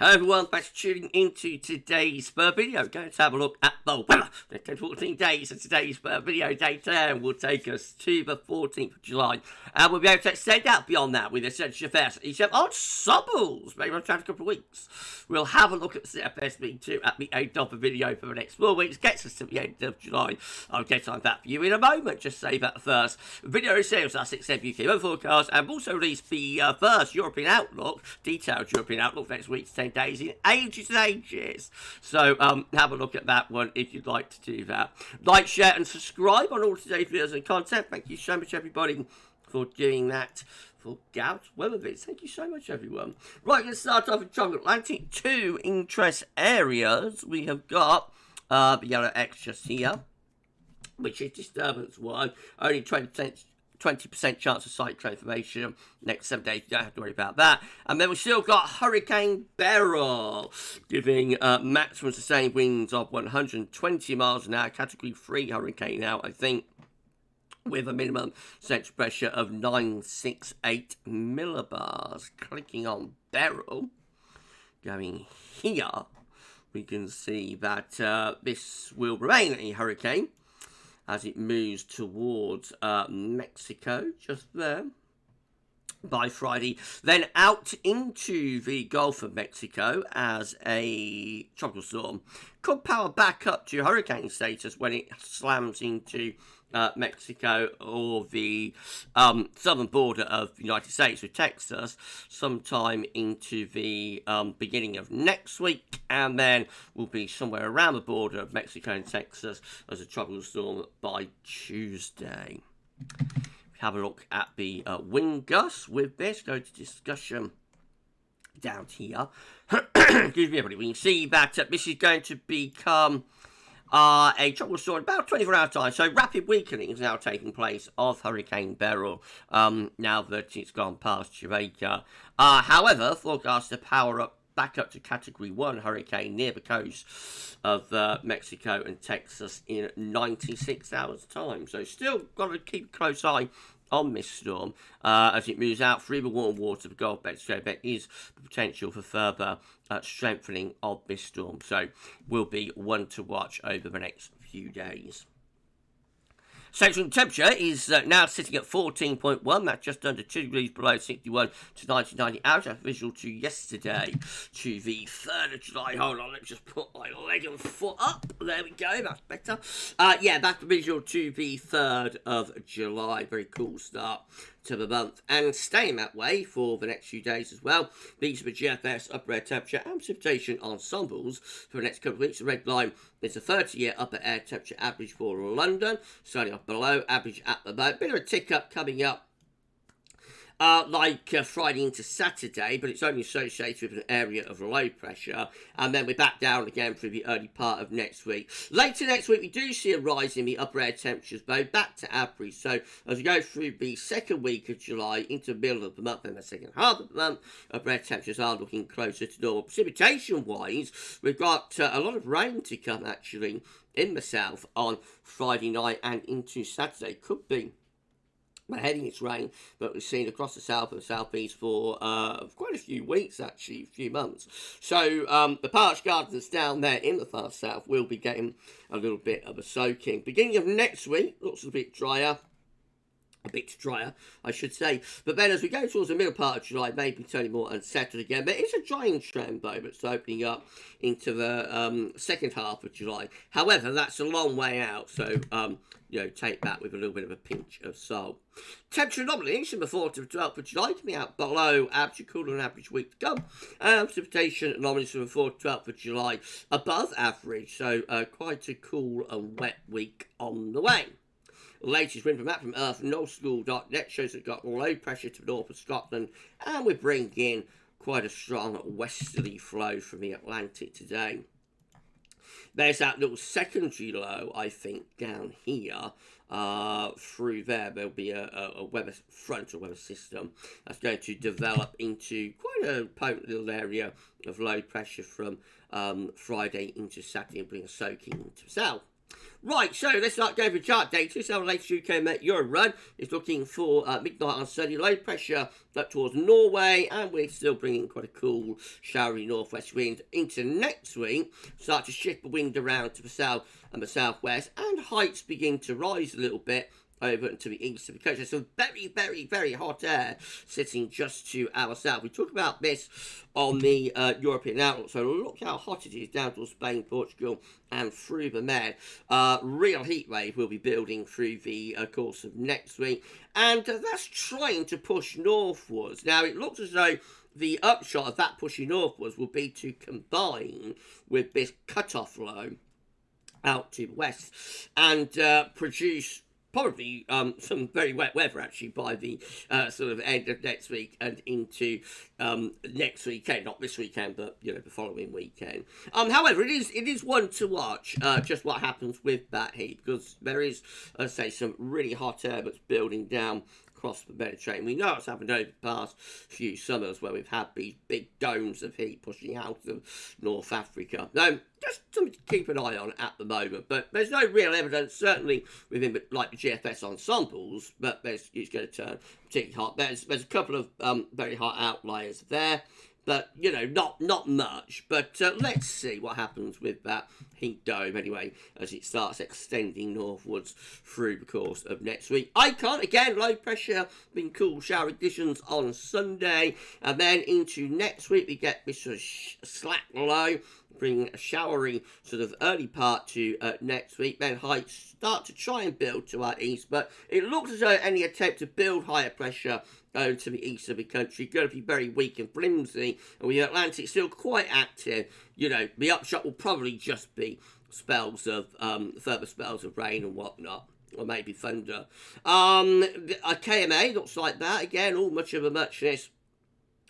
Hello everyone, thanks for tuning into today's video. Going to have a look at the weather. The 14 days of today's video data will take us to the 14th of July. And we'll be able to extend out beyond that with the CFS V2 ensembles. Maybe I'll try in a couple of weeks. We'll have a look at the CFS V2 at the end of the video for the next 4 weeks. Gets us to the end of July. I'll get on that for you in a moment. Just say that first. Video sales our 6 UK weather forecast, and also release the first European outlook, detailed European outlook next week's 10 days in ages and ages. So have a look at that one if you'd like to do that. Like, share and subscribe on all today's videos and content. Thank you so much everybody for doing that for GavsWeatherVids. Thank you so much everyone. Right, let's start off with Tropical Atlantic. 2 interest areas. We have got the yellow X just here, which is disturbance 1. Only 20% chance of cyclone formation next 7 days. You don't have to worry about that. And then we've still got Hurricane Beryl, giving maximum sustained winds of 120 miles an hour, category 3 hurricane now, I think, with a minimum central pressure of 968 millibars. Clicking on Beryl, going here, we can see that this will remain a hurricane as it moves towards Mexico, just there, by Friday. Then out into the Gulf of Mexico as a tropical storm. Could power back up to hurricane status when it slams into Mexico or the southern border of the United States with Texas sometime into the beginning of next week, and then will be somewhere around the border of Mexico and Texas as a tropical storm by Tuesday. Have a look at the wind gusts with this. Go to discussion down here. Excuse me, everybody. We can see that this is going to become a tropical storm in about 24 hours time. So rapid weakening is now taking place of Hurricane Beryl now that it's gone past Jamaica. However, forecast to power up back up to category 1 hurricane near the coast of Mexico and Texas in 96 hours time. So still got to keep a close eye on this storm as it moves out through the warm water of the Gulf of Mexico. There is the potential for further strengthening of this storm, so will be one to watch over the next few days. Central temperature is now sitting at 14.1. That's just under 2 degrees below 61 to 1990 hours. That's visual to yesterday, to the 3rd of July. Hold on, let me just put my leg and foot up. There we go, that's better. Yeah, that's visual to the 3rd of July. Very cool start to the month, and staying that way for the next few days as well. These are the GFS upper air temperature and precipitation ensembles for the next couple of weeks. The red line is a 30-year upper air temperature average for London, starting off below average at the moment. Bit of a tick up coming up Friday into Saturday, but it's only associated with an area of low pressure, and then we're back down again through the early part of next week. Later next week, we do see a rise in the upper air temperatures, though, back to average. So as we go through the second week of July into the middle of the month and the second half of the month, upper air temperatures are looking closer to normal. Precipitation-wise, we've got a lot of rain to come, actually, in the south on Friday night and into Saturday. Could be heading its rain, but we've seen across the south and southeast for quite a few weeks, actually, a few months. So the parched gardens down there in the far south will be getting a little bit of a soaking. Beginning of next week, looks a bit drier, I should say. But then as we go towards the middle part of July, maybe turning more unsettled again. There is a drying trend, though, that's opening up into the second half of July. However, that's a long way out, so take that with a little bit of a pinch of salt. Temperature anomalies from the 4th to the 12th of July can be out below average, cooler than average week to come. Precipitation anomalies from the 4th to 12th of July above average, so quite a cool and wet week on the way. The latest wind from map from Earth, northschool.net, shows it got low pressure to the north of Scotland, and we're bringing in quite a strong westerly flow from the Atlantic today. There's that little secondary low, I think, down here. Through there, there'll be a weather front or weather system that's going to develop into quite a potent little area of low pressure from Friday into Saturday and bring a soaking into the south. Right, so let's start going for chart data. So our latest UK Met Euro run is looking for midnight on sunny, low pressure up towards Norway, and we're still bringing quite a cool, showery northwest wind into next week. Start to shift the wind around to the south and the southwest, and heights begin to rise a little bit over to the east of the coast. There's some very, very, very hot air sitting just to our south. We talk about this on the European outlook, so look how hot it is down towards Spain, Portugal, and through the Med. Real heat wave will be building through the course of next week, and that's trying to push northwards. Now, it looks as though the upshot of that pushing northwards will be to combine with this cut-off low out to the west and produce probably some very wet weather actually by the sort of end of next week and into next weekend, not this weekend, but you know, the following weekend. However, it is one to watch just what happens with that heat, because there is, let's say, some really hot air that's building down across the Mediterranean. We know it's happened over the past few summers where we've had these big domes of heat pushing out of North Africa. Just something to keep an eye on at the moment, but there's no real evidence, certainly within like the GFS ensembles, but it's going to turn particularly hot. There's a couple of very hot outliers there, but you know, not much. But let's see what happens with that heat dome anyway as it starts extending northwards through the course of next week. Icon again, low pressure, being cool showery conditions on Sunday, and then into next week we get this sort of slack low, bring a showery sort of early part to next week. Then heights start to try and build to our east, but it looks as though any attempt to build higher pressure to the east of the country going to be very weak and flimsy, and with the Atlantic still quite active, you know, the upshot will probably just be spells of further spells of rain and whatnot, or maybe thunder. A KMA looks like that again, all much of a muchness.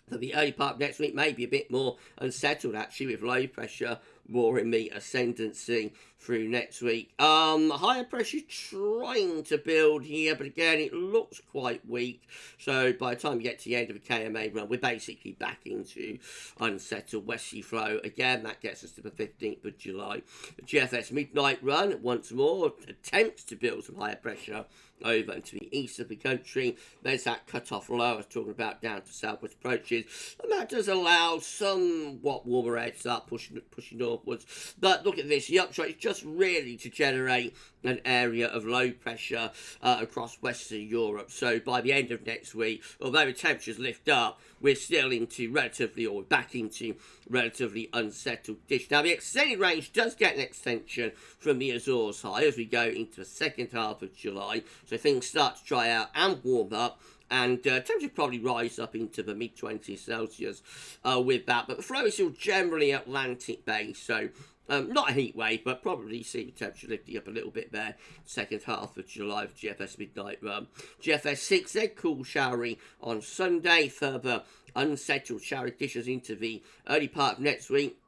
For the early part of next week, maybe a bit more unsettled actually, with low pressure more in the ascendancy through next week. Higher pressure trying to build here, but again, it looks quite weak. So by the time we get to the end of the KMA run, we're basically back into unsettled westerly flow. Again, that gets us to the 15th of July. The GFS midnight run, once more, attempts to build some higher pressure over into the east of the country. There's that cut-off low I was talking about down to southwest approaches, and that does allow somewhat warmer air to start pushing northwards. But look at this, the upshot is just really to generate an area of low pressure across Western Europe. So by the end of next week, although the temperatures lift up, we're still into back into relatively unsettled dish. Now, the extended range does get an extension from the Azores high as we go into the second half of July. So things start to dry out and warm up, and temperatures probably rise up into the mid-20s Celsius with that. But the flow is still generally Atlantic-based, so not a heat wave, but probably see the temperature lifting up a little bit there. Second half of July for GFS midnight run. GFS V2, cool showery on Sunday. Further unsettled showery conditions into the early part of next week.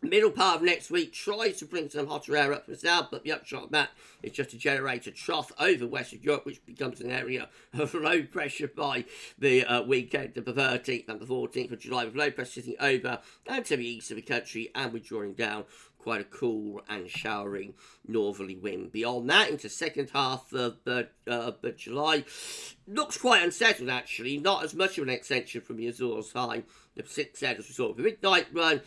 Middle part of next week tries to bring some hotter air up from the south, but the upshot of that is just to generate a trough over Western Europe, which becomes an area of low pressure by the weekend of the 13th and the 14th of July, with low pressure sitting over and to the east of the country, and we're drawing down quite a cool and showery northerly wind. Beyond that, into second half of July, looks quite unsettled actually, not as much of an extension from the Azores high. The 6th as we saw with the midnight run.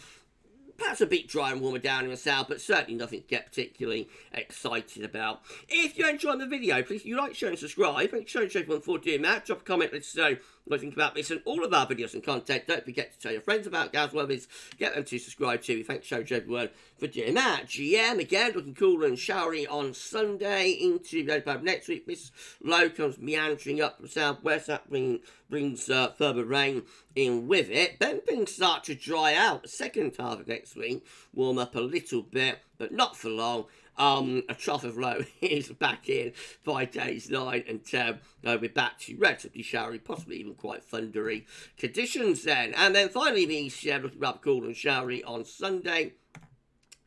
Perhaps a bit dry and warmer down in the south, but certainly nothing to get particularly excited about. If you're enjoying the video, please you like, share and subscribe. Make sure you show everyone for doing that. Drop a comment, let us know what you think about this and all of our videos and content. Don't forget to tell your friends about GavsWeatherVids. Get them to subscribe too. We thank everyone for doing that. GM again looking cool and showery on Sunday into the early part of next week. This low comes meandering up from southwest. That brings further rain in with it. Then things start to dry out. The second half of next week, warm up a little bit, but not for long. A trough of low is back in by days 9 and 10. We're back to relatively showery, possibly even quite thundery conditions then. And then finally, the ECM looking rather cool and showery on Sunday.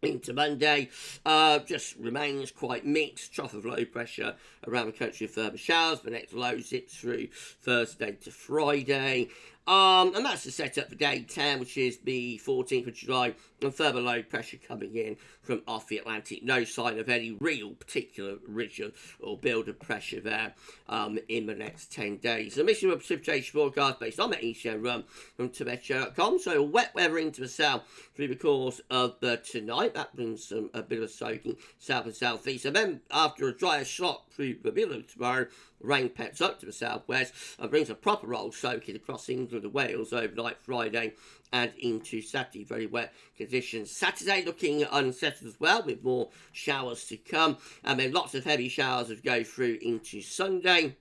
Into Monday, just remains quite mixed. Trough of low pressure around the country of further showers. The next low zips through Thursday to Friday. And that's the setup for day 10, which is the 14th of July, and further low pressure coming in from off the Atlantic. No sign of any real particular ridge or build of pressure there in the next 10 days. The mission of precipitation forecast based on the ECM run from Tibet.com. So wet weather into the south through the course of tonight. That brings a bit of a soaking south and southeast. And then after a drier slot through the middle of tomorrow, rain pets up to the southwest and brings a proper roll soaking across England and Wales overnight Friday and into Saturday. Very wet conditions. Saturday looking unsettled as well, with more showers to come, and then lots of heavy showers as go through into Sunday.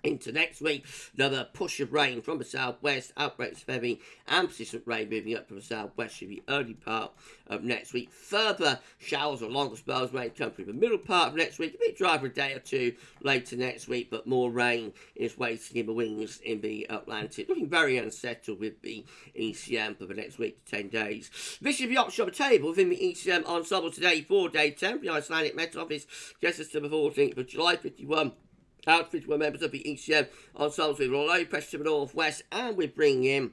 Into next week, another push of rain from the southwest, outbreaks of heavy and persistent rain moving up from the southwest in the early part of next week. Further showers or longer spells may come through the middle part of next week, a bit dry for a day or two later next week, but more rain is waiting in the wings in the Atlantic. Looking very unsettled with the ECM for the next week to 10 days. This is the option on the table within the ECM ensemble today for day 10. The Icelandic Met Office gets us to the 14th of July, 51 members of the ECM ensembles with low pressure to the northwest, and we're bringing in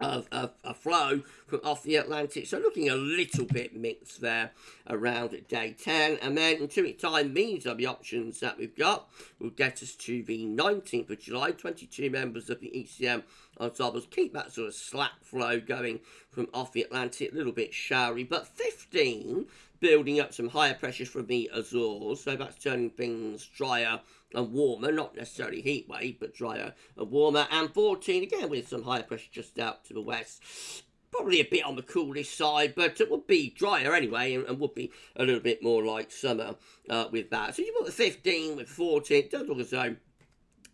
a flow from off the Atlantic, so looking a little bit mixed there around day 10. And then in 2 weeks time, these are the options that we've got will get us to the 19th of July. 22 members of the ECM ensembles keep that sort of slack flow going from off the Atlantic, a little bit showery, but 15 building up some higher pressure from the Azores, so that's turning things drier and warmer, not necessarily heat wave, but drier and warmer. And 14 again with some higher pressure just out to the west, probably a bit on the coolest side, but it would be drier anyway, and would be a little bit more like summer with that. So you put the 15 with 14, it does look as though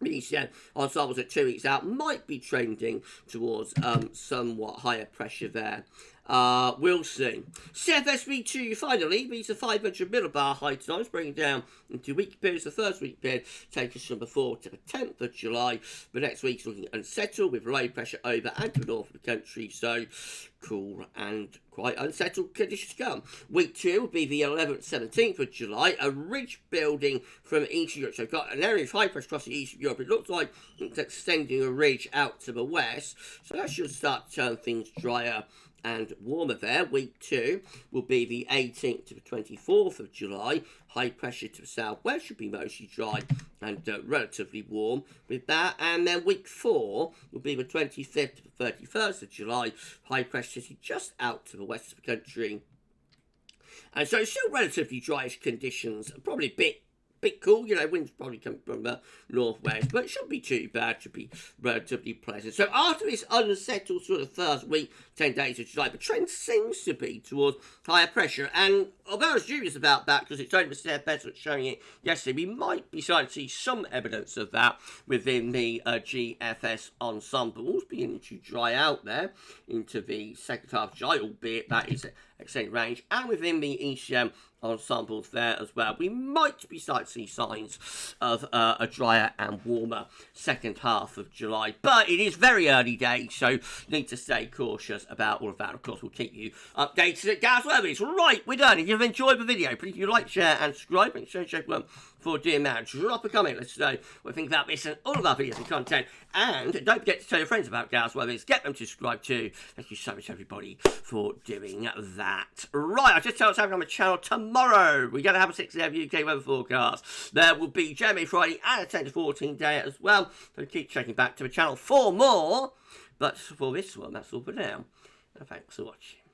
ECM ensembles at 2 weeks out might be trending towards somewhat higher pressure there. We'll see. CFS V2 finally beats a 500 millibar high times, bringing down into week periods. The first week period takes us from the 4th to the 10th of July. The next week's looking unsettled with low pressure over and to the north of the country, so cool and quite unsettled conditions to come. Week 2 will be the 11th, 17th of July. A ridge building from Eastern Europe. So we've got an area of high pressure across Eastern Europe. It looks like it's extending a ridge out to the west, so that should start to turn things drier and warmer there. Week 2 will be the 18th to the 24th of July. High pressure to the southwest should be mostly dry and relatively warm with that. And then week 4 will be the 25th to the 31st of July. High pressure just out to the west of the country. And so still relatively dryish conditions, probably a bit cool, winds probably coming from the northwest, but it shouldn't be too bad, should be relatively pleasant. So after this unsettled sort of first week, 10 days of July, the trend seems to be towards higher pressure, and although I was dubious about that, because it's only the CFS that's showing it yesterday, we might be starting to see some evidence of that within the GFS ensembles beginning to dry out there into the second half of July, albeit that is extended range, and within the ECM ensembles there as well. We might be starting to see signs of a drier and warmer second half of July, but it is very early days, so need to stay cautious about all of that. Of course, we'll keep you updated at GavsWeatherVids. Right, we're done. If you've enjoyed the video, please do like, share, and subscribe. Make sure you check one for dear man. Drop a comment. Let us know what you think about this and all of our videos and content. And don't forget to tell your friends about GavsWeatherVids. Get them to subscribe too. Thank you so much, everybody, for doing that. Right, I'll just tell what's happening on the channel tomorrow. We're going to have a 6 AM UK weather forecast. There will be Jeremy Friday and a 10 to 14 day as well. So keep checking back to the channel for more. But for this one, that's all for now. Thanks for watching.